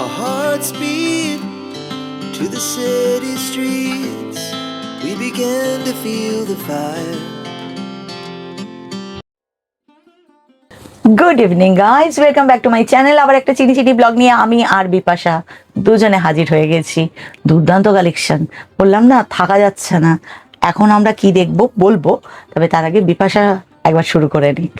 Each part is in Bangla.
Our hearts beat to the city streets. We began to feel the fire. Good evening guys, welcome back to my channel. আবার একটা চিনি চিনি ব্লগ নিয়ে আমি আর বিপাশা দুজনে হাজির হয়ে গেছি। দুর্দান্ত কালেকশন, বললাম না থাকা যাচ্ছে না। এখন আমরা কি দেখবো বলবো, তবে তার আগে বিপাশা একবার শুরু করে নিক।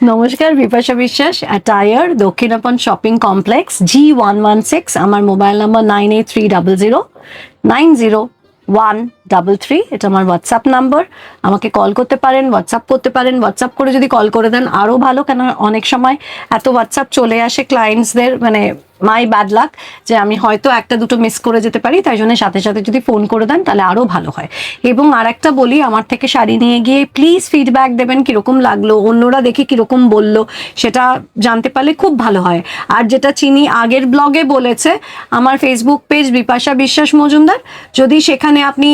নমস্কার, Bipasha Biswas, attire, Dakshinapan shopping complex, G116। আমার মোবাইল নাম্বার 9830090133। এটা আমার হোয়াটসঅ্যাপ নাম্বার। আমাকে কল করতে পারেন, হোয়াটসঅ্যাপ করতে পারেন। হোয়াটসঅ্যাপ করে যদি কল করে দেন আরও ভালো, কেন অনেক সময় এত হোয়াটসঅ্যাপ চলে আসে ক্লায়েন্টসদের, মানে মাই ব্যাড লাক, যে আমি হয়তো একটা দুটো মিস করে যেতে পারি। তাই জন্য সাথে সাথে যদি ফোন করে দেন তাহলে আরও ভালো হয়। এবং আর একটা বলি, আমার থেকে শাড়ি নিয়ে গিয়ে প্লিজ ফিডব্যাক দেবেন, কীরকম লাগলো, অন্যরা দেখে কীরকম বললো, সেটা জানতে পারলে খুব ভালো হয়। আর যেটা চিনি আগের ব্লগে বলেছে, আমার ফেসবুক পেজ বিপাশা বিশ্বাস মজুমদার, যদি সেখানে আপনি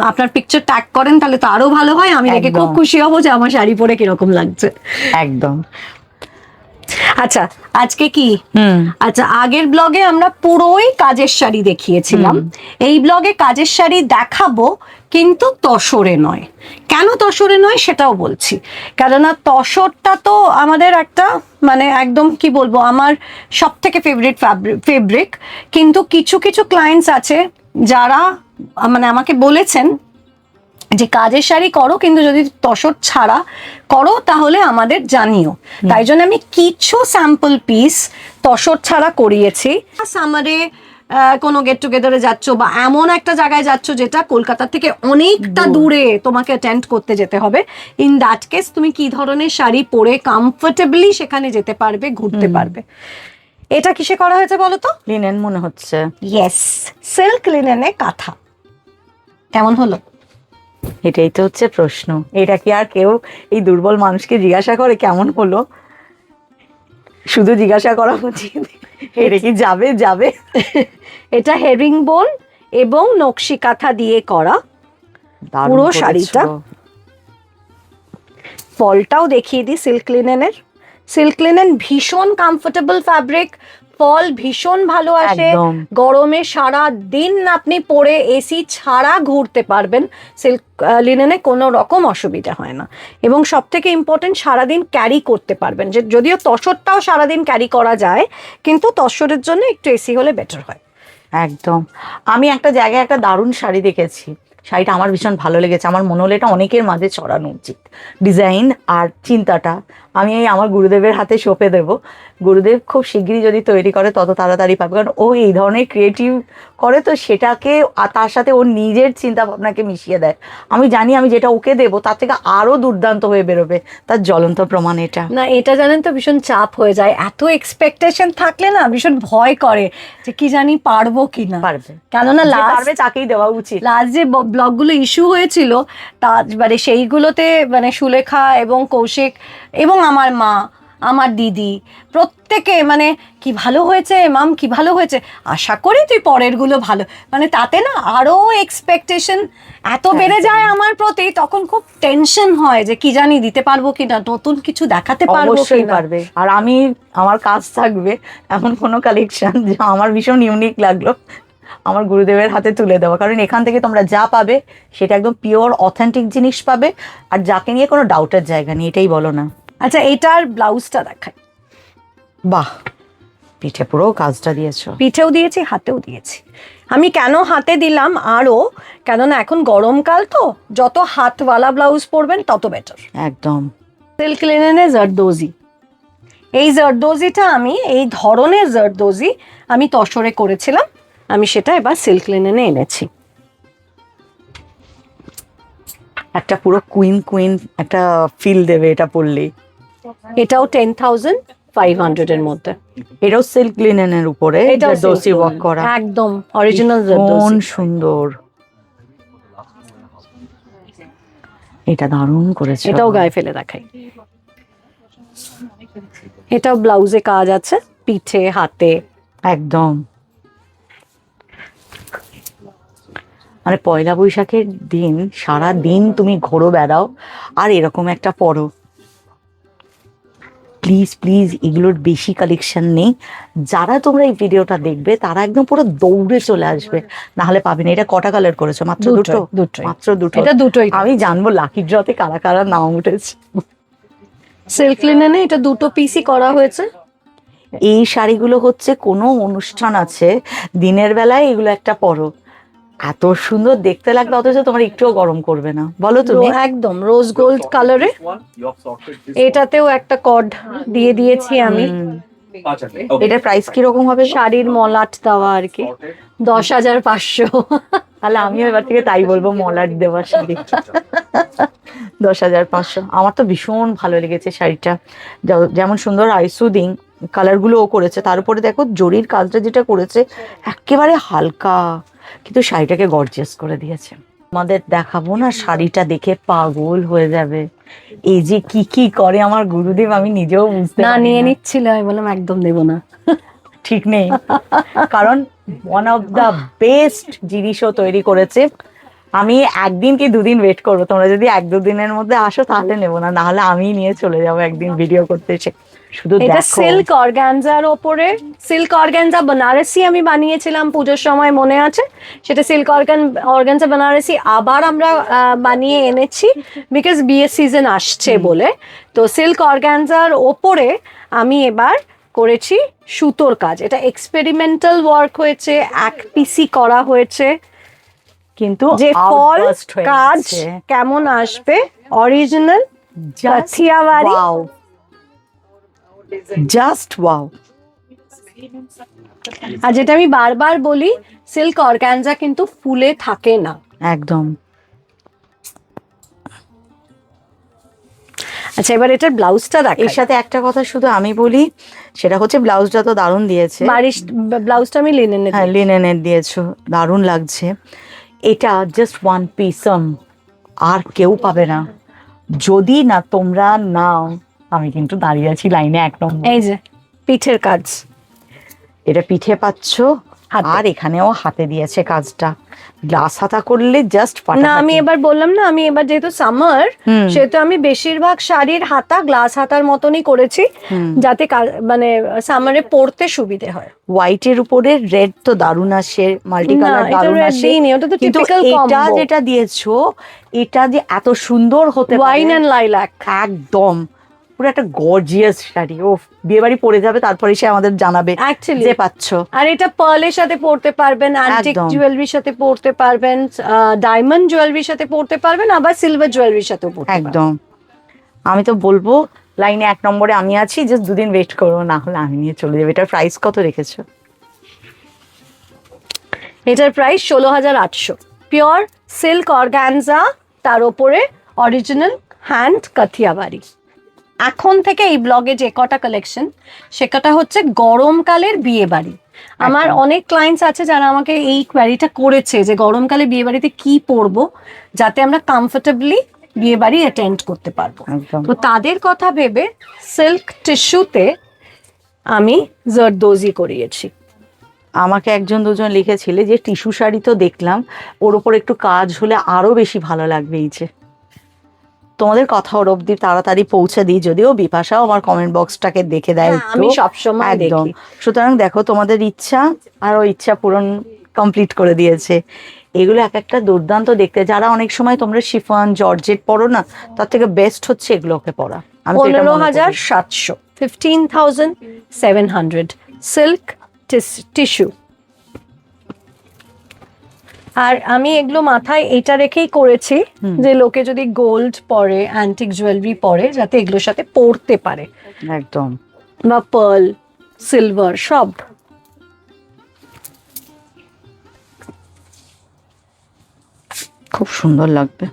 আপনার পিকচার ট্যাগ করেন তাহলে তো আরও ভালো হয়। আমি দেখে খুব খুশি হব যে আমার শাড়ি পরে কীরকম লাগছে। একদম। আচ্ছা, আজকে কি? আচ্ছা, আগের ব্লগে আমরা পুরোই কাজের শাড়ি দেখিয়েছিলাম। এই ব্লগে কাজের শাড়ি দেখাবো, কিন্তু তসরে নয়। কেন তসরে নয় সেটাও বলছি। কেননা তসরটা তো আমাদের একটা, মানে একদম কি বলবো, আমার সব থেকে ফেভারিক। কিন্তু কিছু কিছু ক্লায়েন্টস আছে যারা মানে আমাকে বলেছেন যে কাজের শাড়ি করো, কিন্তু যদি তসর ছাড়া করো তাহলে আমাদের জানিও। তাই জন্য আমি কিছু স্যাম্পল পিস তসর ছাড়া করিয়েছি। সামারে কোনো গেট টুগেদারে যাচ্ছ বা এমন একটা জায়গায় যাচ্ছ যেটা কলকাতা থেকে অনেকটা দূরে তোমাকে অ্যাটেন্ড করতে যেতে হবে, ইন দ্যাট কেস তুমি কি ধরনের শাড়ি পরে কমফোর্টেবলি সেখানে যেতে পারবে, ঘুরতে পারবে। এটা কিসে করা হয়েছে বলো তো? লিনেন মনে হচ্ছে। ইয়েস, সিল্ক লিনেনে কাঁথা। কেমন হলো? এটাই তো হচ্ছে প্রশ্ন। এটা কি আর কেউ এই দুর্বল মানুষকে জিজ্ঞাসা করে কেমন হলো? শুধু জিজ্ঞাসা করা উচিত, এটা কি যাবে যাবে। এটা হেরিং বোন এবং নকশি কাঁথা দিয়ে করা পুরো শাড়িটা। ফলটাও দেখিয়ে দিই সিল্ক লিনেনের। সিল্ক লিনেন ভীষণ কমফোর্টেবল ফ্যাব্রিক, ফল ভীষণ ভালো আসে। গরমে সারা দিন আপনি পরে এসি ছাড়া ঘুরতে পারবেন। সিল্ক লিনেনে কোনো রকম অসুবিধা হয় না। এবং সব থেকে ইম্পর্টেন্ট, সারাদিন ক্যারি করতে পারবেন। যে যদিও তসরটাও সারাদিন ক্যারি করা যায়, কিন্তু তসরের জন্য একটু এসি হলে বেটার হয়। একদম। আমি একটা জায়গায় একটা দারুণ শাড়ি দেখেছি, শাড়িটা আমার ভীষণ ভালো লেগেছে। আমার মনে হলো এটা অনেকের মাঝে ছড়ানো উচিত। ডিজাইন আর চিন্তাটা আমি এই আমার গুরুদেবের হাতে সঁপে দেবো। গুরুদেব খুব শিগগিরই যদি তৈরি করে তত তাড়াতাড়ি পাবে, কারণ ও এই ধরনের ক্রিয়েটিভ করে, তো সেটাকে তার সাথে ওর নিজের চিন্তা ভাবনাকে মিশিয়ে দেয়। আমি জানি আমি যেটা ওকে দেবো তার থেকে আরও দুর্দান্ত হয়ে বেরোবে, তার জ্বলন্ত প্রমাণ এটা। না, এটা জানেন তো ভীষণ চাপ হয়ে যায়। এত এক্সপেকটেশন থাকলে না ভীষণ ভয় করে যে কি জানি পারবো কি না। পারবে, কেননা পারবে তাকেই দেওয়া উচিত। লাস্ট যে ব্লগগুলো ইস্যু হয়েছিল, তা মানে সেইগুলোতে মানে সুলেখা এবং কৌশিক এবং আমার মা, আমার দিদি, প্রত্যেকে মানে কি ভালো হয়েছে মাম, কি ভালো হয়েছে, আশা করি তুই পরেরগুলো ভালো, মানে তাতে না আরও এক্সপেকটেশন এত বেড়ে যায় আমার প্রতি। তখন খুব টেনশন হয় যে কি জানি দিতে পারবো কিনা, নতুন কিছু দেখাতে পারবো কিনা। পারবে। আর আমি, আমার কাজ থাকবে এমন কোনো কালেকশন যা আমার ভীষণ ইউনিক লাগলো আমার গুরুদেবের হাতে তুলে দেওয়া, কারণ এখান থেকে তোমরা যা পাবে সেটা একদম পিওর অথেন্টিক জিনিস পাবে, আর যাকে নিয়ে কোনো ডাউটের জায়গা নেই, এটাই বলো না। আচ্ছা, এটার ব্লাউজটা দেখাই। বাহ, পিঠে পুরো কাজটা দিয়েছো। পিঠেও দিয়েছি, হাতেও দিয়েছি। আমি কেন হাতে দিলাম আরও, কেননা এখন গরমকাল তো, যত হাতওয়ালা ব্লাউজ পরবেন তত বেটার। একদম। সিল্ক লিনেনে জারদোজি। এই জারদোজিটা আমি, এই ধরনের জারদোজি আমি তসরে করেছিলাম, আমি সেটা এবার সিল্ক লিনেনে এনেছি। একটা পুরো কুইন কুইন একটা ফিল দেবে এটা পরলেই। এটাও 10,500 এর মধ্যে। এটাও সিল্ক লিনেনের উপরে জারদোসি ওয়ার্ক করা, একদম অরিজিনাল জারদোসি। সুন্দর। এটা দারুণ করেছে। এটাও গায়ে ফেলে দেখাই। এটাও ব্লাউজে কাজ আছে, পিঠে হাতে। একদম, মানে পয়লা বৈশাখের দিন সারা দিন তুমি ঘোরো বেড়াও আর এরকম একটা পরো, প্লিজ প্লিজ এগুলোর বেশি কালেকশন নেই। যারা তোমরা এই ভিডিওটা দেখবে তারা একদম পুরো দৌড়ে চলে আসবে, না হলে পাবে না। এটা কটা কালার করেছো? মাত্র দুটো? মাত্র দুটো? এটা দুটোই। আমি জানবো লাকি ড্রতে কারা কারা নাম উঠেছে। সিল্ক লিনেনে এটা দুটো পিসই করা হয়েছে। এই শাড়িগুলো হচ্ছে কোনো অনুষ্ঠান আছে দিনের বেলায় এগুলো একটা পরো, এত সুন্দর দেখতে লাগবে, অথচ তোমার একটুও গরম করবে না। বলো তুমি। একদম রোজ গোল্ড কালারে, এটাতেও একটা কর্ড দিয়ে দিয়েছি আমি। এটার প্রাইস কিরকম হবে? শাড়ির মলাট দেওয়া আর কি, 10,500। তাহলে আমিও এবার থেকে তাই বলবো, মলাট দেওয়া শাড়ি। 10,500। আমার তো ভীষণ ভালো লেগেছে শাড়িটা, যেমন সুন্দর আইসুদিং কালার গুলো ও করেছে, তার উপরে দেখো জরির কাজটা যেটা করেছে একেবারে হালকা, কিন্তু শাড়িটাকে গর্জিয়াস করে দিয়েছে। আমাদের দেখাবো না, শাড়িটা দেখে পাগল হয়ে যাবে। এই যে কি কি করে আমার গুরুদেব, আমি নিজেও বুঝতে না পারি নিয়ে না। নিচ্ছিল, আমি বললাম একদম দেবো না। ঠিক নেই, কারণ ওয়ান অফ দা বেস্ট জিনিসও তৈরি করেছে। আমি একদিন কি দুদিন ওয়েট করবো, তোমরা যদি 1-2 দিনের মধ্যে আসো তাহলে নেবো না, নাহলে আমি নিয়ে চলে যাবো একদিন ভিডিও করতে এসে। শুধু এটা দেখো। সিল্ক অর্গানজার ওপরে, সিল্ক অর্গানজা বেনারসি আমি বানিয়েছিলাম পুজোর সময়, মনে আছে? সেটা সিল্ক অর্গানজা বেনারসি আবার আমরা বানিয়ে এনেছি, বিকজ বিয়ের সিজন আসছে বলে। তো সিল্ক অর্গানজার ওপরে আমি এবার করেছি সুতোর কাজ। এটা এক্সপেরিমেন্টাল ওয়ার্ক হয়েছে, এক পিসি করা হয়েছে, কিন্তু যে ফল outburst হয়ে কাজ গেছে। কেমন আসবে, original Just কাথিয়াওয়ারি। wow. Just wow. আর যেটা আমি বারবার বলি, সিল্ক অর্গানজা কিন্তু ফুলে থাকে না একদম। আচ্ছা, এবার এটার ব্লাউজটা দেখ। এর সাথে একটা কথা শুধু আমি বলি, সেটা হচ্ছে ব্লাউজটা তো দারুণ দিয়েছে। ব্লাউজটা আমি লিনেনে, হ্যাঁ লিনেনের দিয়েছো, দারুণ লাগছে। এটা জাস্ট ওয়ান পিস, আর কেউ পাবে না। যদি না তোমরা নাও, আমি কিন্তু দাঁড়িয়ে আছি লাইনে 1 নম্বর। এই যে পিঠের কাজ, এটা পিঠে পাচ্ছ, হাতে। আর এখানেও হাতে দিয়েছে কাজটা। গ্লাস হাতা করলে জাস্ট না আমি এবার বললাম না, আমি এবার যেহেতু সামার, সেহেতু আমি বেশিরভাগ শাড়ির হাতা গ্লাস হাতার মতনই করেছি, যাতে মানে সামারে পরতে সুবিধে হয়। হোয়াইটের উপরে রেড তো দারুণ আসে, মাল্টি কালার দারুণ আসে, ওটা তো কিন্তু টিপিক্যাল এটা কম্বো। যেটা দিয়েছো, এটা যে এত সুন্দর হতে পারে, ওয়াইন এন্ড লাইল্যাক, একদম পুরো একটা গর্জিয়াস শাড়ি। ও বিয়ে বাড়ি পরে যাবে, তারপরে সে আমাদের জানাবে অ্যাকচুয়ালি যে পাচ্ছ। আর এটা পার্লের সাথে পরতে পারবেন, অ্যান্টিক একদম। জুয়েলারির সাথে পরতে পারবেন, ডায়মন্ড জুয়েলারির সাথে পরতে পারবেন, আবার সিলভার জুয়েলারির সাথেও পরতে পারবেন। একদম। আমি তো বলবো লাইনে 1 নম্বরে আমি আছি, জাস্ট 2 দিন ওয়েট করবো, না হলে আমি নিয়ে চলে যাবো। এটার প্রাইস কত রেখেছো? এটার প্রাইস 16,800। পিওর সিল্ক অর্গানজা, তার উপরে অরিজিনাল হ্যান্ড কাথিয়াবাড়ি। এখন থেকে এই ব্লগে যে কটা কালেকশন, সে কটা হচ্ছে গরমকালের বিয়ে বাড়ি। আমার অনেক ক্লায়েন্টস আছে যারা আমাকে এই কোয়ারিটা করেছে যে গরমকালে বিয়ে বাড়িতে কি পরবো যাতে আমরা কমফোর্টেবলি বিয়ে বাড়ি অ্যাটেন্ড করতে পারবো। একদম। তো তাদের কথা ভেবে সিল্ক টিস্যুতে আমি জরদোজি করিয়েছি। আমাকে 1-2 জন লিখেছিলে যে টিস্যু শাড়ি তো দেখলাম, ওর উপর একটু কাজ হলে আরো বেশি ভালো লাগবে। এই যে তোমাদের কথা ওর অব্দি তাড়াতাড়ি পৌঁছে দিই, যদিও বিপাশাও আমার কমেন্ট বক্সটাকে দেখে দেয় হ্যাঁ, একটু। আমি সবসময় একদম। দেখি। সুতরাং দেখো তোমাদের ইচ্ছা, আর ওই ইচ্ছা পূরণ কমপ্লিট করে দিয়েছে। এগুলো এক একটা দুর্দান্ত দেখতে। যারা অনেক সময় তোমরা শিফন জর্জেট পরো না, তার থেকে বেস্ট হচ্ছে এগুলোকে পরা। আমি তো এটা মনে করি। 15,700, 15,700 সিল্ক টিস্যু। আর আমি এগুলো মাথায় এটা রেখেই করেছি যে লোকে যদি গোল্ড পরে, অ্যান্টিক জুয়েলারি পরে, যাতে এগুলোর সাথে পরতে পারে, একদম। বা পার্ল, সিলভার সব। খুব সুন্দর লাগবে।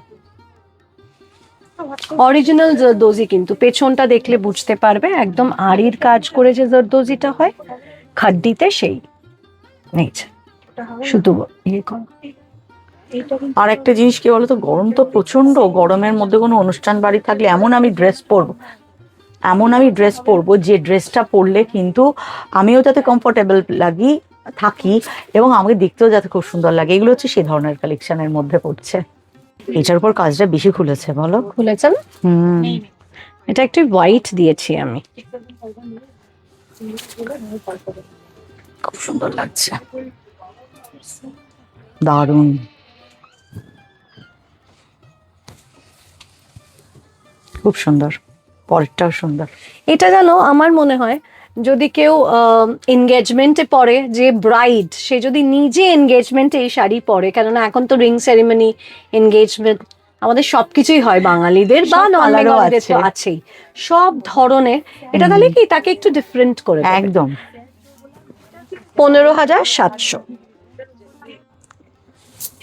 অরিজিনাল জরদোজি, কিন্তু পেছনটা দেখলে বুঝতে পারবে একদম আড়ির কাজ করে যে জরদোজিটা হয় খাড্ডিতে, সেই নেই শুধু ইয়ে কর। আর একটা জিনিস কি বলতো, গরম তো প্রচন্ড, গরমের মধ্যে কোনো অনুষ্ঠান বাড়ি থাকলে এমন আমি ড্রেস পরবো যে ড্রেসটা পরলে কিন্তু আমিও যাতে কমফোর্টেবল থাকি এবং আমাকে দেখতেও যাতে খুব সুন্দর লাগে। এগুলো হচ্ছে সেই ধরনের কালেকশনের মধ্যে পড়ছে। এটার উপর কাজটা বেশি খুলেছে বলো? খুলেছে না? এটা একটু হোয়াইট দিয়েছি আমি। খুব সুন্দর লাগছে, দারুণ। খুব সুন্দর, পরেরটাও সুন্দর। এটা জানো আমার মনে হয় যদি কেউ এনগেজমেন্টে পরে, যে ব্রাইড সে যদি নিজে এনগেজমেন্টে এই শাড়ি পরে, কেননা এখন তো রিং সেরিমনি, এনগেজমেন্ট আমাদের সবকিছুই হয় বাঙালিদের, বা সব নন colour ও বেঙ্গলিদের তো আছে। আছেই, সব ধরনের। এটা তাহলে কি তাকে একটু ডিফারেন্ট করে দেবে। একদম। 15,700।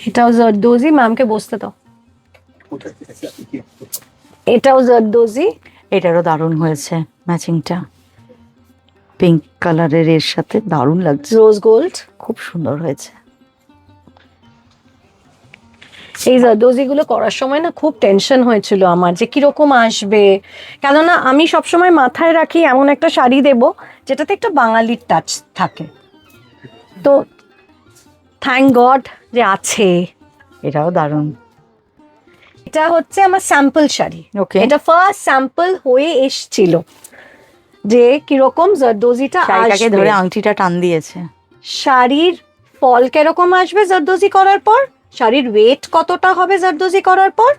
এটাও জারদোজি, ম্যামকে বসতে দাও। এটাও জারদোজি। এটারও দারুণ হয়েছে ম্যাচিংটা, পিঙ্ক কালারের এর সাথে দারুণ লাগছে, রোজ গোল্ড। খুব সুন্দর হয়েছে। এই জারদোজি গুলো করার সময় না খুব টেনশন হয়েছিল আমার, যে কিরকম আসবে, কেননা আমি সবসময় মাথায় রাখি এমন একটা শাড়ি দেব যেটাতে একটা বাঙালির টাচ থাকে। তো থ্যাংক গড যে আছে। এটাও দারুণ। এটা হচ্ছে আমার স্যাম্পল শাড়ি। Okay. এটা ফার্স্ট স্যাম্পল হয়ে এসছিল যে কিরকম জারদোজিটা শাড়িটাকে আসবে, ধরে আংটিটা টান দিয়েছে। শাড়ির ফল কিরকম আসবে জারদোজি করার পর, শাড়ির ওয়েট কতটা হবে জারদোজি করার পর,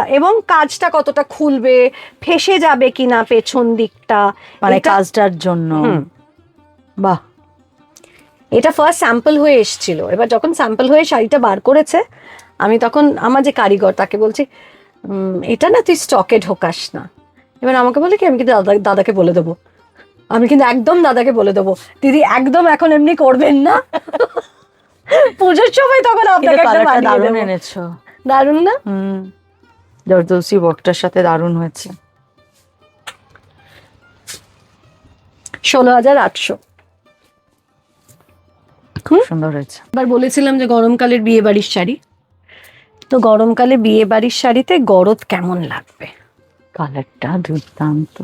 এবং কাজটা কতটা খুলবে, ফেসে যাবে কিনা পেছন দিকটা, মানে এটা- কাজটার জন্য। হুম। বাহ, এটা ফার্স্ট স্যাম্পল হয়ে এসছিল। এবার যখন স্যাম্পল হয়ে শাড়িটা বার করেছে, আমি তখন আমার যে কারিগর তাকে বলছি, এটা না তুই স্টকে ঢোকাস না। এবার আমাকে বলে কি, আমি কিন্তু দাদাকে বলে দেবো, আমি কিন্তু একদম দাদাকে বলে দেবো, দিদি একদম এখন এমনি করবেন না, পুজোর সময় তখন আপনাকে একটা কালারটা বানিয়ে দারুণ দেবো। এনেছো। দারুণ না? জর্দোসি ওয়ার্কটার সাথে দারুণ হয়েছে। 16,800। খুব সুন্দর হয়েছে। এবার বলেছিলাম যে গরমকালের বিয়ে বাড়ির শাড়ি, তো গরমকালে বিয়ে বাড়ির শাড়িতে গরদ কেমন লাগবে। কালারটা দুর্দান্ত।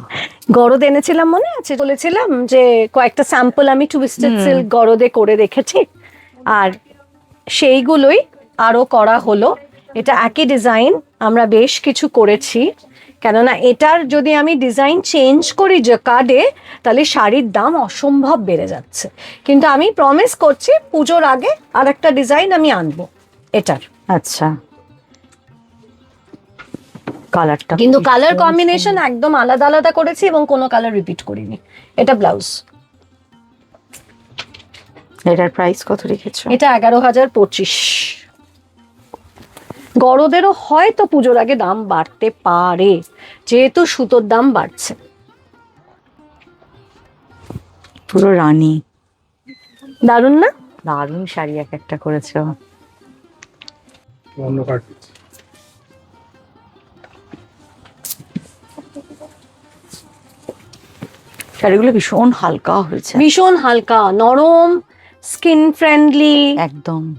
গরদ এনেছিলাম মনে আছে, বলেছিলাম যে কয়েকটা স্যাম্পল আমি টুইস্টেড সিল্ক গরদে করে রেখেছি, আর সেইগুলোই আরো করা হলো। এটা একই ডিজাইন আমরা বেশ কিছু করেছি, কেননা এটার যদি আমি ডিজাইন চেঞ্জ করি জকার্ডে, তাহলে শাড়ির দাম অসম্ভব বেড়ে যাচ্ছে। কিন্তু আমি প্রমিস করছি পুজোর আগে আর একটা ডিজাইন আমি আনবো এটার। আচ্ছা, কালারটা কিন্তু কালার কম্বিনেশন একদম আলাদা আলাদা করেছি এবং কোনো কালার রিপিট করিনি। এটা ব্লাউজ। এটার প্রাইস কত রেখেছো? এটা 11,025। গরদেরও হয়তো পুজোর আগে দাম বাড়তে পারে, যেহেতু সুতোর দাম বাড়ছে। পুরো রানী, দারুণ না? দারুণ শাড়ি এক একটা করেছো। শাড়িগুলো ভীষণ হালকা হয়েছে, ভীষণ হালকা, নরম, স্কিন ফ্রেন্ডলি একদম।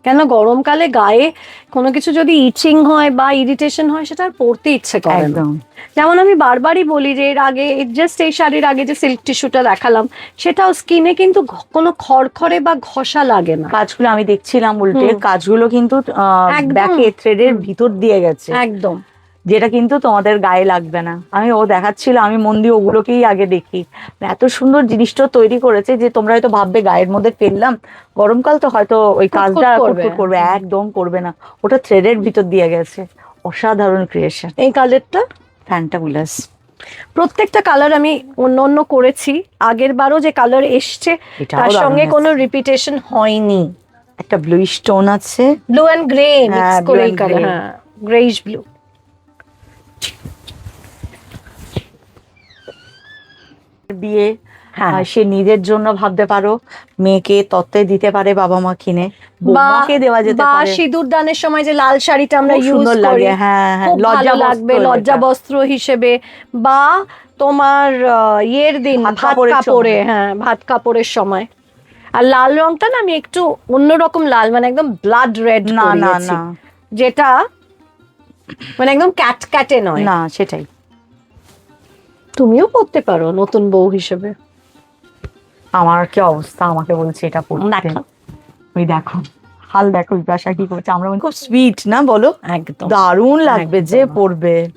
কেন গরমকালে গায়ে কোনো কিছু যদি ইচিং হয় বা ইরিটেশন হয়, সেটা আর পরতে ইচ্ছে করে না। একদম। যেমন আমি বারবারই বলি যে এর আগে জাস্ট এই শাড়ির আগে যে সিল্ক টিস্যুটা দেখালাম, সেটাও স্কিনে কিন্তু কোনো খড়খড়ে বা ঘষা লাগে না। কাজগুলো আমি দেখছিলাম, উল্টে কাজগুলো কিন্তু একদম। ব্যাকে থ্রেডের ভিতর দিয়ে গেছে, একদম। যেটা কিন্তু তোমাদের গায়ে লাগবে না। আমি ও দেখাচ্ছিল, আমি মন দিয়ে ওগুলোকেই আগে দেখি। এত সুন্দর জিনিসটা তৈরি করেছে যে তোমরা হয়তো ভাববে গায়ের মধ্যে ফেললাম, গরমকাল তো হয়তো ওই কাজটা করবে। করবে, একদম করবে না। ওটা থ্রেডের ভিতর দিয়ে গেছে, অসাধারণ ক্রিয়েশন। এই কালারটা ফ্যান্টাবুলাস। প্রত্যেকটা কালার আমি অন্য অন্য করেছি, আগের বারও যে কালার এসছে এটাও তার দারুণ সঙ্গে হয়েছে। কোনো রিপিটেশন হয়নি। একটা ব্লুইশ টোন আছে, ব্লু অ্যান্ড গ্রে মিক্স হ্যাঁ, করে blue এই and কালার, grey। হ্যাঁ গ্রেইশ ব্লু। বিয়ে, হ্যাঁ। সে নিজের জন্য ভাবতে পারো, মেয়েকে তত্ত্বে দিতে পারে বাবা মা কিনে, বৌমাকে দেওয়া যেতে বা পারে। সিঁদুর দানের সময় যে লাল শাড়িটা আমরা খুব ইউজ সুন্দর করি, লাগে, হ্যাঁ হ্যাঁ, খুব ভালো লজ্জা লাগবে বস্ত্র লজ্জা এটা। বস্ত্র হিসেবে। বা তোমার ইয়ের দিন ভাত ভাত কাপড়ের কাপড়ে, সময়। হ্যাঁ ভাত কাপড়ের সময়। আর লাল রংটা না আমি একটু অন্যরকম লাল, মানে একদম ব্লাড রেড না না করিয়েছি, না, যেটা মানে একদম ক্যাট ক্যাটে নয়। না সেটাই। তুমিও পরতে পারো নতুন বউ হিসেবে। আমার কি অবস্থা, আমাকে বলছে এটা পড়তে। দেখো। ওই দেখো হাল, দেখো বিপাশা কি করছে। আমরা খুব সুইট না বলো, একদম দারুণ লাগবে যে একদম। পড়বে।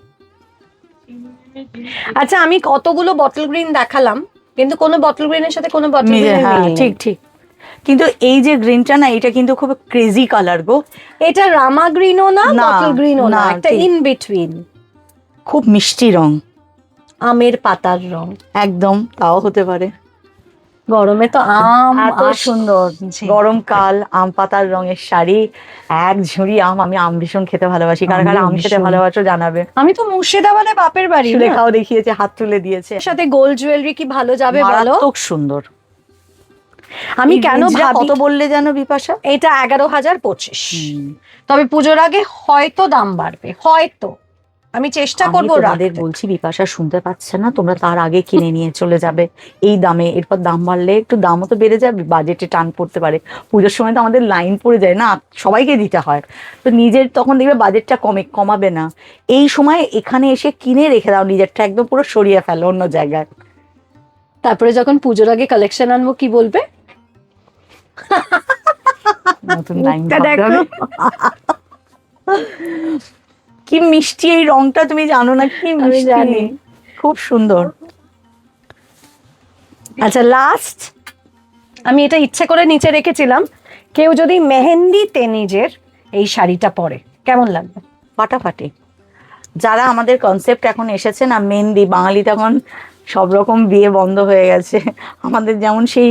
আচ্ছা, আমি কতগুলো বটল গ্রিন দেখালাম, কিন্তু কোনো বটল গ্রিনের সাথে কোনো বটল গ্রিন হ্যাঁ ঠিক ঠিক, কিন্তু এই যে গ্রিনটা না, এটা কিন্তু খুব ক্রেজি কালার গো। এটা রামা গ্রিনও না, না, বটল গ্রিনও না, না, একটা ঠিক। ইন বিটুইন, খুব মিষ্টি রং, আমের পাতার রং। একদম তাও হতে পারে। গরমে তো আম এত সুন্দর গরমকাল, আম পাতার রঙের শাড়ি, এক ঝুড়ি আম। আমি আম ভীষণ খেতে ভালোবাসি, কারা কারা আম খেতে ভীষণ। ভালোবাসো জানাবে। আমি তো মুর্শিদাবাদে বাপের বাড়ি, না? সুলেখাও দেখিয়েছে, হাত তুলে দিয়েছে। এর সাথে গোল্ড জুয়েলারি কি ভালো যাবে বলো? মারাত্মক সুন্দর। আমি এই কেন রেঞ্জটা ভাবি, কত বললে জানো বিপাশা? এটা 11,025। তবে পুজোর আগে হয়তো দাম বাড়বে, হয়তো। আমি চেষ্টা করবো তোমাদের রাখতে। বলছি, বিপাশা শুনতে পাচ্ছে না, তোমরা তার আগে কিনে নিয়ে চলে যাবে এই দামে। এরপর দাম বাড়লে একটু দামও তো বেড়ে যাবে, বাজেটে টান পড়তে পারে। পুজোর সময় তো আমাদের লাইন পড়ে যায় না, সবাইকে দিতে হয়, তো নিজের তখন দেখবে বাজেটটা কমাবে না। এই সময় এখানে এসে কিনে রেখে দাও, নিজেরটা একদম পুরো সরিয়ে ফেলো অন্য জায়গায়। তারপরে যখন পুজোর আগে কালেকশন আনবো, কি বলবে? নতুন লাইন দেখো। কি মিষ্টি এই রংটা, তুমি জানো না কি আমি মিষ্টি, জানি। খুব সুন্দর। আচ্ছা, লাস্ট আমি এটা ইচ্ছে করে নিচে রেখেছিলাম, কেউ যদি মেহেন্দি তেনিজের এই শাড়িটা পরে কেমন লাগবে? ফাটাফাটি। যারা আমাদের কনসেপ্ট এখন এসেছে না, মেহেন্দি, বাঙালিতে এখন সব রকম বিয়ে বন্ধ হয়ে গেছে। আমাদের যেমন সেই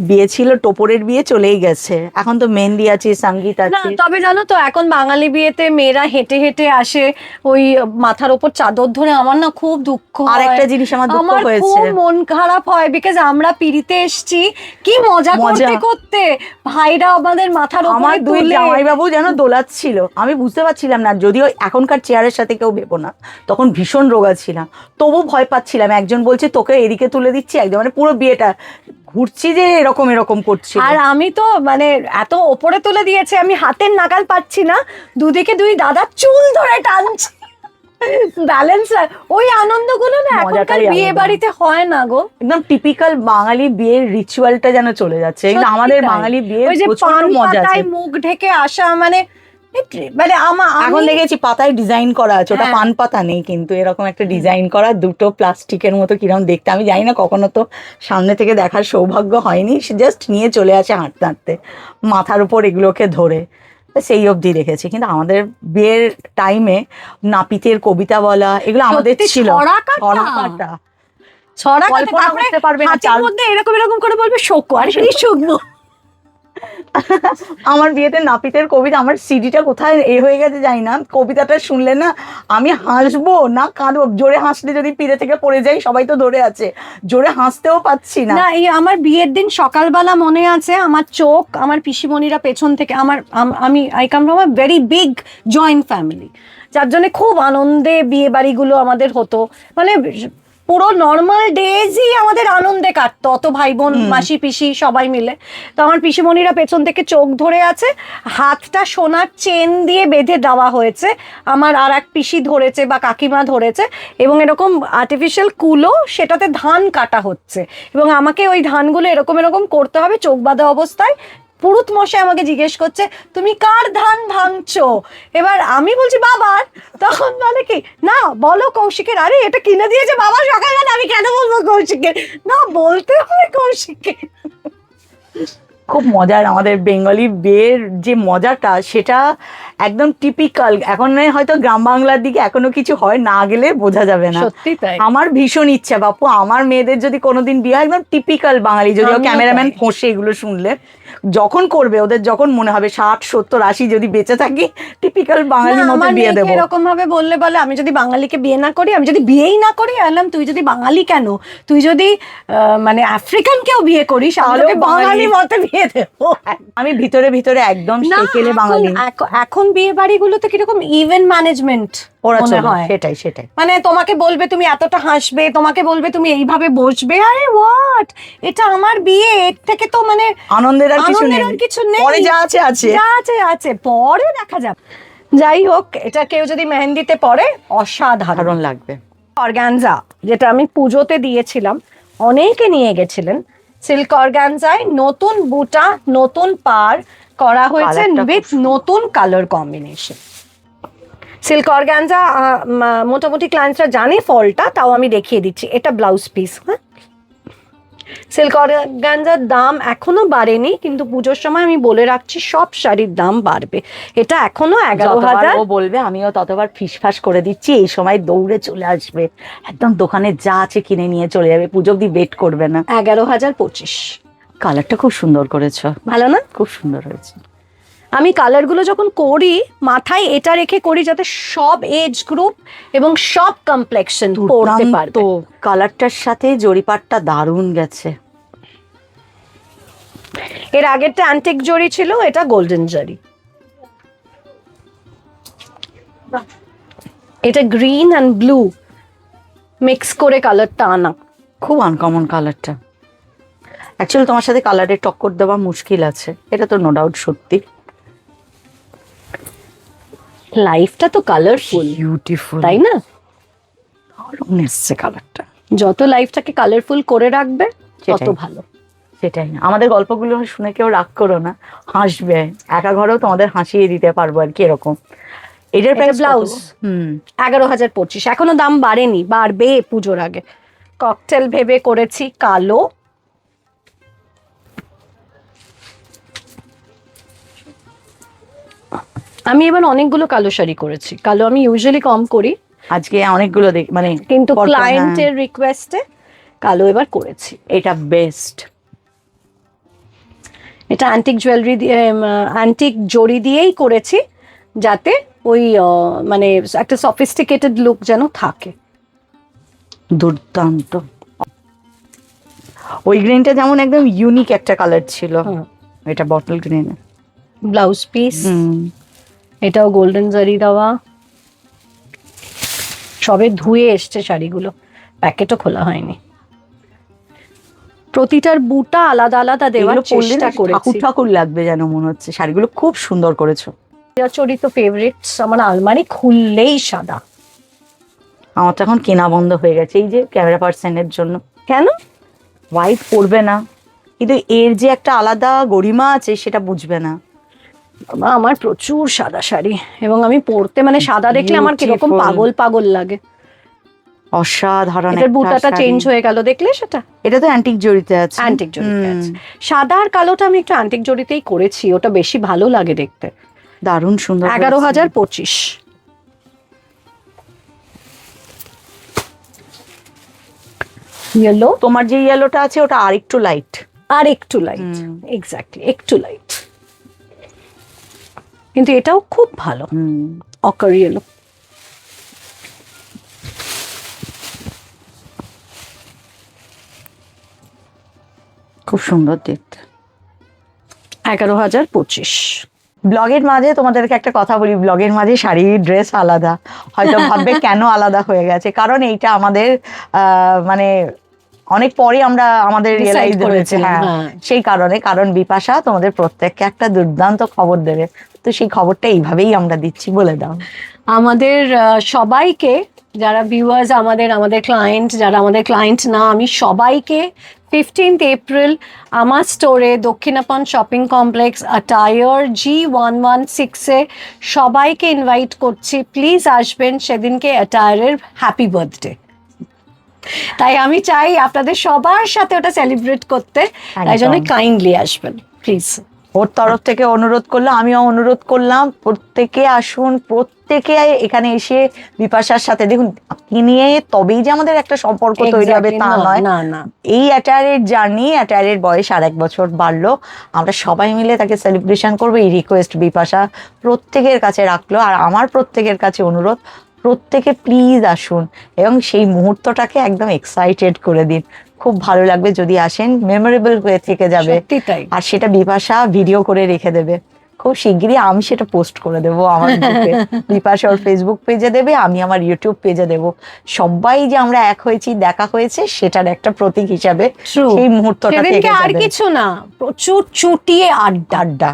বিয়ে ছিল, টোপরের বিয়ে চলেই গেছে, এখন তো মেহেন্দি আছে, সঙ্গীত না, আছে। তবে জানো তো, এখন বাঙালি বিয়েতে মেয়েরা হেঁটে হেঁটে আসে, ওই মাথার ওপর চাদর ধরে। আমার না খুব দুঃখ হয়। আর একটা জিনিস আমার দুঃখ আমার হয়েছে, খুব মন খারাপ হয়, বিকজ আমরা পিড়িতে এসছি কি মজা করতে করতে, ভাইরা আমাদের মাথার আমার উপরে দুই তুলে। জামাইবাবু যেন দোলাচ্ছিল, আমি বুঝতে পারছিলাম না, যদিও এখনকার চেয়ারের সাথে কেউ ভেবো না, তখন ভীষণ রোগা ছিলাম, তবু ভয় পাচ্ছিলাম। একজন বলছে তোকে এদিকে তুলে দিচ্ছি, একজন মানে পুরো বিয়েটা ঘুরছি যে এরকম এরকম করছি। আর আমি তো মানে এত ওপরে তুলে দিয়েছে, আমি হাতের নাগাল পাচ্ছি না, দুদিকে দুই দাদা চুল ধরে টানছে, ব্যালেন্স। ওই আনন্দগুলো না এখনকার বিয়ে বাড়িতে হয় না গো। একদম টিপিক্যাল বাঙালি বিয়ের রিচুয়ালটা যেন চলে যাচ্ছে, কিন্তু সত্যি আমাদের তাই। বাঙালি বিয়ে ওই যে প্রচন্ড পান মজা আছে। পাতায় মুখ ঢেকে আসা, মানে এখন দেখেছি পাতায় ডিজাইন করা আছে, ওটা হ্যাঁ। পান পাতা নেই, কিন্তু এরকম একটা ডিজাইন করা, দুটো প্লাস্টিকের মতো কিরকম দেখতে, আমি জানি না, কখনো তো সামনে থেকে দেখার সৌভাগ্য হয়নি, জাস্ট নিয়ে চলে আসে হাঁটতে হাঁটতে মাথার উপর এগুলোকে ধরে, সেই অবধি রেখেছি। কিন্তু আমাদের বিয়ের টাইমে নাপিতের কবিতা বলা, এগুলো আমাদের সত্যি ছিল। ছড়া কাটা। ছড়া কাটা, ছড়া কাটা, কল্পনা তারপরে করতে পারবে না, হাতের মধ্যে এরকম এরকম করে বলবে শোকো, আর কি শুকনো। আমার বিয়েতে নাপিতের কবিতা, আমার সিডিটা কোথায় হয়ে গেছে জানি না, কবিতাটা শুনলে না আমি হাসবো না কাঁদবো। জোরে হাসলে যদি পিড়ে থেকে পড়ে যাই, সবাই তো ধরে আছে, জোরে হাসতেও পাচ্ছি না। না, এই আমার বিয়ের দিন সকালবেলা মনে আছে, আমার চোখ, আমার পিসিমণিরা পেছন থেকে, আমি I come from a very big joint family, যার জন্য খুব আনন্দে বিয়ে বাড়িগুলো আমাদের হতো, মানে পুরো নর্মাল ডেজই আমাদের আনন্দে কাটতো, অত ভাই বোন মাসি পিসি সবাই মিলে। তো আমার পিসিমণিরা পেছন থেকে চোখ ধরে আছে, হাতটা সোনার চেন দিয়ে বেঁধে দেওয়া হয়েছে, আমার আর এক পিসি ধরেছে বা কাকিমা ধরেছে, এবং এরকম আর্টিফিশিয়াল কুলো, সেটাতে ধান কাটা হচ্ছে, এবং আমাকে ওই ধানগুলো এরকম এরকম করতে হবে চোখ বাঁধা অবস্থায়। পুরুত মশাই আমাকে জিজ্ঞেস করছে তুমি কার ধান ভাঙছো, এবার আমি বলছি বাবার, তখন বলে কি না বলো কৌশিকের, আরে এটা কিনে দিয়েছে বাবা সকালবেলা, আমি কেন বলবো কৌশিকের, না বলতে হয় কৌশিকের। খুব মজার আমাদের বেঙ্গলি বিয়ের যে মজাটা, সেটা একদম টিপিক্যাল। এখন হয়তো গ্রাম বাংলার দিকে এখনো কিছু হয়, না গেলে বোঝা যাবে না। সত্যি তাই। আমার ভীষণ ইচ্ছা বাপু, আমার মেয়েদের যদি কোনোদিন বিয়ে হয়, একদম টিপিক্যাল বাঙালি, যদিও ক্যামেরাম্যান ফোঁসে এগুলো শুনলে, যখন করবে ওদের যখন মনে হবে 60, 70, 80 যদি বেঁচে থাকি, টিপিক্যাল বাঙালির মতো বিয়ে দেবো। এরকম ভাবে বললে বলে আমি যদি বাঙালিকে বিয়ে না করি, আমি যদি বিয়েই না করি, আলাম তুই যদি বাঙালি কেন, তুই যদি মানে আফ্রিকান কেউ বিয়ে করিস, তাহলে বাঙালি মতে বিয়ে দেবো। আমি ভিতরে ভিতরে একদম সেকেলে বাঙালি। এখন বিয়ে বাড়িগুলোতে কিরকম ইভেন্ট ম্যানেজমেন্ট ওরা মনে হয়, সেটাই সেটাই, মানে তোমাকে বলবে তুমি এতটা হাসবে, তোমাকে বলবে তুমি এইভাবে বসবে, আরে হোয়াট, এটা আমার বিয়ে, এর থেকে তো মানে আনন্দের আর কিছু নেই, পরে যা আছে আছে, যা আছে আছে, পরে দেখা যাবে। যাই হোক, এটা কেউ যদি মেহেন্দিতে পরে অসাধারণ লাগবে। অর্গানজা, যেটা আমি পুজোতে দিয়েছিলাম, অনেকে নিয়ে গেছিলেন, সিল্ক অর্গানজায় নতুন বুটা, নতুন পার করা হয়েছে উইথ নতুন কালার কম্বিনেশন। সিল্ক অর্গানজা মোটামুটি ক্লায়েন্টরা জানে ফলটা, তাও আমি দেখিয়ে দিচ্ছি। এটা ব্লাউজ পিস। হ্যাঁ, সিল্ক অর্গানজার দাম এখনো বাড়েনি, কিন্তু পুজোর সময় আমি বলে রাখছি সব শাড়ির দাম বাড়বে। এটা এখনো 11,000। ও বলবে আমিও ততবার ফিসফাস করে দিচ্ছি, এই সময় দৌড়ে চলে আসবে, একদম দোকানে যা আছে কিনে নিয়ে চলে যাবে, পুজো অব্দি ওয়েট করবে না। 11,025। কালারটা খুব সুন্দর করেছো, ভালো না? খুব সুন্দর হয়েছে। আমি কালারগুলো যখন করি মাথায় এটা রেখে করি যাতে সব এজ গ্রুপ এবং সব কমপ্লেক্সন পড়তে পারবে। তো কালারটার সাথে জরিপাটটা দারুণ গেছে। এর আগেরটা অ্যান্টিক জরি ছিল, এটা গোল্ডেন জরি। এটা গ্রিন অ্যান্ড ব্লু মিক্স করে কালারটা আনা। খুব আনকমন কালারটা, অ্যাকচুয়ালি তোমার সাথে কালারের টক্কর দেওয়া মুশকিল আছে, এটা তো নো ডাউট সত্যি। লাইফটা তো কালারফুল, বিউটিফুল, তাই না? দারুণ এসছে কালারটা। যত লাইফটাকে কালারফুল করে রাখবে তত সেটাই। ভালো। সেটাই না, আমাদের গল্পগুলো শুনে কেউ রাগ করো না, হাসবে, একা ঘরেও তোমাদের হাসিয়ে দিতে পারবো আর কি, এরকম। এটার এটা প্রাইস ব্লাউজ। 11,025, এখনো দাম বাড়েনি, বাড়বে পুজোর আগে। ককটেল ভেবে করেছি কালো। আমি এবার অনেকগুলো কালো শাড়ি করেছি, কালো আমি ইউজুয়ালি কম করি, আজকে অনেকগুলো মানে কিন্তু পরপর, ক্লায়েন্টের রিকোয়েস্টে কালো এবার করেছি। এটা বেস্ট। এটা অ্যান্টিক জুয়েলারি দিয়ে, অ্যান্টিক জড়ি দিয়েই করেছি, যাতে ওই মানে একটা সফিস্টিকেটেড লুক যেন থাকে। দুর্দান্ত। ওই গ্রিনটা যেমন একদম ইউনিক একটা কালার ছিল, এটা বটল গ্রিন। ব্লাউজ পিস, এটাও গোল্ডেন জারি দেওয়া। সবে ধুয়ে এসছে শাড়িগুলো, প্যাকেটও খোলা হয়নি। প্রতিটার বুটা আলাদা আলাদা দেওয়ার চেষ্টা করেছি। ঠাকুর ঠাকুর লাগবে যেন মনে হচ্ছে, শাড়িগুলো খুব সুন্দর করেছো। চরিত ফেভারিটস, আমার আলমারি খুললেই সাদা। আমার তো এখন কেনা বন্ধ হয়ে গেছে এই যে ক্যামেরা পার্সনের জন্য। কেন? হোয়াইট পরবে না, কিন্তু এর যে একটা আলাদা গরিমা আছে সেটা বুঝবে না। আমার প্রচুর সাদা শাড়ি, এবং আমি পরতে মানে সাদা দেখলে আমার কিরকম Beautiful. পাগল পাগল লাগে। অসাধারণ এটার একটা বুটাটা শাড়ি। চেঞ্জ হয়ে গেল, দেখলে সেটা? এটা তো অ্যান্টিক জড়িতে আছে। অ্যান্টিক জড়িতে আছে। সাদা আর কালোটা আমি একটু অ্যান্টিক জড়িতেই করেছি, ওটা বেশি ভালো লাগে দেখতে। দারুণ সুন্দর। 11,025। ইয়েলো। তোমার যে ইয়েলোটা আছে ওটা আর একটু লাইট। আর একটু লাইট, এক্স্যাক্টলি একটু লাইট, কিন্তু এটাও খুব ভালো। অকার ইয়েলো। খুব সুন্দর দেখতে। 11,025। ব্লগের মাঝে তোমাদেরকে একটা কথা বলি, ব্লগের মাঝে শাড়ি ড্রেস আলাদা, হয়তো ভাববে কেন আলাদা হয়ে গেছে, কারণ এইটা আমাদের মানে অনেক পরে আমরা আমাদের রিয়েলাইজ করেছি। হ্যাঁ, সেই কারণে, কারণ বিপাশা তোমাদের প্রত্যেককে একটা দুর্দান্ত খবর দেবে, তো সেই খবরটা এইভাবেই আমরা দিচ্ছি, বলে দাও। আমাদের সবাইকে, যারা ভিউয়ার্স, আমাদের ক্লায়েন্ট, যারা আমাদের ক্লায়েন্ট না, আমি সবাইকে 15th এপ্রিল আমার স্টোরে দক্ষিণাপন শপিং কমপ্লেক্স আটায়ার G116-এ সবাইকে ইনভাইট করছি। প্লিজ আসবেন সেদিনকে, আটায়ারের হ্যাপি বার্থডে। তাই আমি চাই আপনাদের সবার সাথে ওটা সেলিব্রেট করতে, তাই জন্য কাইন্ডলি আসবেন প্লিজ। ওর তরফ থেকে অনুরোধ করলো, আমিও অনুরোধ করলাম, প্রত্যেকে আসুন, প্রত্যেকে এখানে এসে বিপাশার সাথে দেখুন কি নিয়ে তবেই যে আমাদের একটা সম্পর্ক তৈরি হবে তা নয়। না, এই অ্যাটায়ারের জার্নি, অ্যাটায়ারের বয়স আর 1 বছর বাড়লো, আমরা সবাই মিলে তাকে সেলিব্রেশন করবো, এই রিকোয়েস্ট বিপাশা প্রত্যেকের কাছে রাখলো। আর আমার প্রত্যেকের কাছে অনুরোধ, প্রত্যেকে প্লিজ আসুন এবং সেই মুহূর্তটাকে একদম এক্সাইটেড করে দিন। খুব ভালো লাগবে যদি আসেন, মেমোরেবল হয়ে থেকে যাবে। আর সেটা বিপাশা ভিডিও করে রেখে দেবে, খুব শিগগিরই আমি সেটা পোস্ট করে দেবো আমার গ্রুপে। বিপাশা ওর ফেসবুক পেজে দেবে, আমি আমার ইউটিউব পেজে দেবো। সবাই যে আমরা এক হয়েছি, দেখা হয়েছে, সেটার একটা প্রতীক হিসাবে সেই মুহূর্তটা থেকে যাবে। আর কিছু না, প্রচুর চুটিয়ে আড্ডা।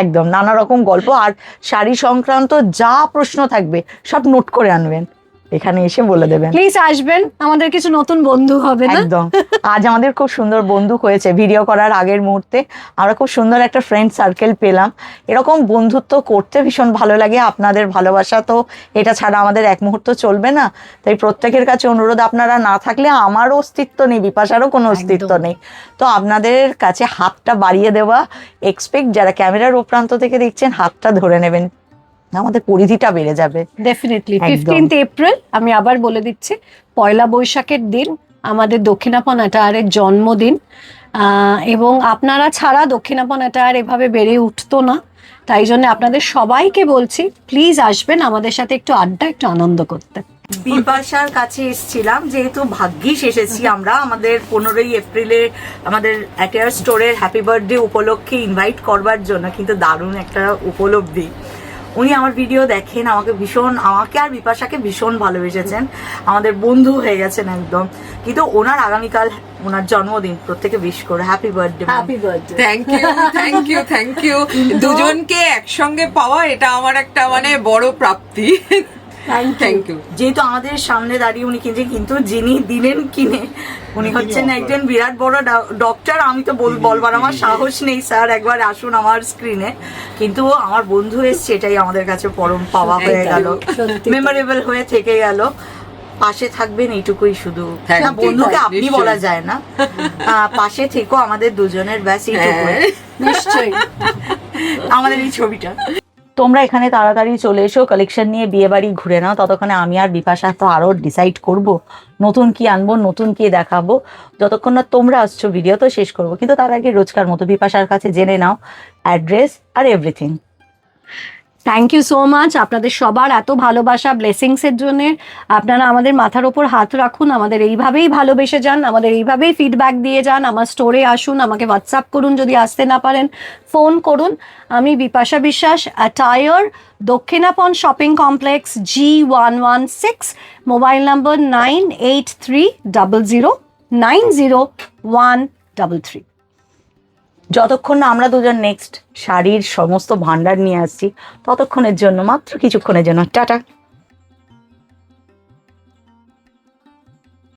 একদম নানা রকম গল্প, আর শাড়ি সংক্রান্ত যা প্রশ্ন থাকবে সব নোট করে আনবেন, এখানে এসে বলে দেবেন। প্লিজ আসবেন, আমাদের কিছু নতুন বন্ধু হবে না? একদম। আজ আমাদের খুব সুন্দর বন্ধু হয়েছে ভিডিও করার আগের মুহূর্তে, আমরা খুব সুন্দর একটা ফ্রেন্ড সার্কেল পেলাম। এরকম বন্ধুত্ব করতে ভীষণ ভালো লাগে, আপনাদের ভালোবাসা তো এটা ছাড়া আমাদের এক মুহূর্ত চলবে না। তাই প্রত্যেকের কাছে অনুরোধ, আপনারা না থাকলে আমারও অস্তিত্ব নেই, বিপাশারও কোনো অস্তিত্ব নেই। তো আপনাদের কাছে হাতটা বাড়িয়ে দেওয়া, এক্সপেক্ট যারা ক্যামেরার ও প্রান্ত থেকে দেখছেন হাতটা ধরে নেবেন, আমাদের পরিধিটা বেড়ে যাবে। ডেফিনেটলি একদম। 15th এপ্রিল, আমি আবার বলে দিচ্ছি, পয়লা বৈশাখের দিন আমাদের দক্ষিণাপন অ্যাটায়ারের জন্মদিন। এবং আপনারা ছাড়া দক্ষিণাপন অ্যাটায়ার এভাবে বেড়ে উঠতো না। তাই জন্য আপনাদের সবাইকে বলছি, প্লিজ আসবেন আমাদের সাথে একটু আড্ডা, একটু আনন্দ করতে। বিপাশার কাছে এসেছিলাম, যেহেতু ভাগ্যিস এসেছি আমরা, আমাদের 15ই এপ্রিলে আমাদের অ্যাটায়ার স্টোরের হ্যাপি বার্থডে উপলক্ষে ইনভাইট করবার জন্য। কিন্তু দারুণ একটা উপলব্ধি। উনি আমার ভিডিও দেখেন, আমাকে আর বিপাশাকে ভীষণ ভালোবেসেছেন, আমাদের বন্ধু হয়ে গেছেন একদম। কিন্তু ওনার আগামীকাল ওনার জন্মদিন, প্রত্যেকে উইশ করে happy birthday. Happy birthday. Thank you. দুজনকে একসঙ্গে পাওয়া এটা আমার একটা মানে বড় প্রাপ্তি। Thank you. যেহেতু আমাদের সামনে দাঁড়িয়ে উনি কিন্তু যিনি দিলেন কিনে, উনি হচ্ছেন একজন বিরাট বড় ডক্টর। আমি তো বলবার আমার সাহস নেই, স্যার একবার আসুন আমার স্ক্রিনে। কিন্তু আমার বন্ধু এসছে, এটাই আমাদের কাছে পরম পাওয়া হয়ে গেল, মেমোরেবল হয়ে থেকে গেল। পাশে থাকবেন এইটুকুই শুধু, না বন্ধুকে আপনি বলা যায় না, পাশে থেকো আমাদের দুজনের, ব্যাস এইটুকুই। নিশ্চয়ই। আমাদের এই ছবিটা তোমরা এখানে তাড়াতাড়ি চলে এসো, কালেকশন নিয়ে বিয়ে বাড়ি ঘুরে নাও। ততক্ষণে আমি আর বিপাশা তো আরো ডিসাইড করব নতুন কি আনবো, নতুন কি দেখাবো। যতক্ষণ না তোমরা আসছো ভিডিও তো শেষ করবো, কিন্তু তার আগে রোজকার মতো বিপাশার কাছে জেনে নাও অ্যাড্রেস আর everything. Thank you so much আপনাদের সবার এত ভালোবাসা, ব্লেসিংসের জন্য। আপনারা আমাদের মাথার ওপর হাত রাখুন, আমাদের এইভাবেই ভালোবেসে যান, আমাদের এইভাবেই ফিডব্যাক দিয়ে যান। আমার স্টোরে আসুন, আমাকে হোয়াটসঅ্যাপ করুন, যদি আসতে না পারেন ফোন করুন। আমি Bipasha Biswas, attire, Dakshinapan shopping complex, G116, mobile number 9830090133। যতক্ষণ না আমরা দুজন নেক্সট শাড়ির সমস্ত ভান্ডার নিয়ে আসছি, ততক্ষণের জন্য, মাত্র কিছুক্ষণের জন্য টাটা।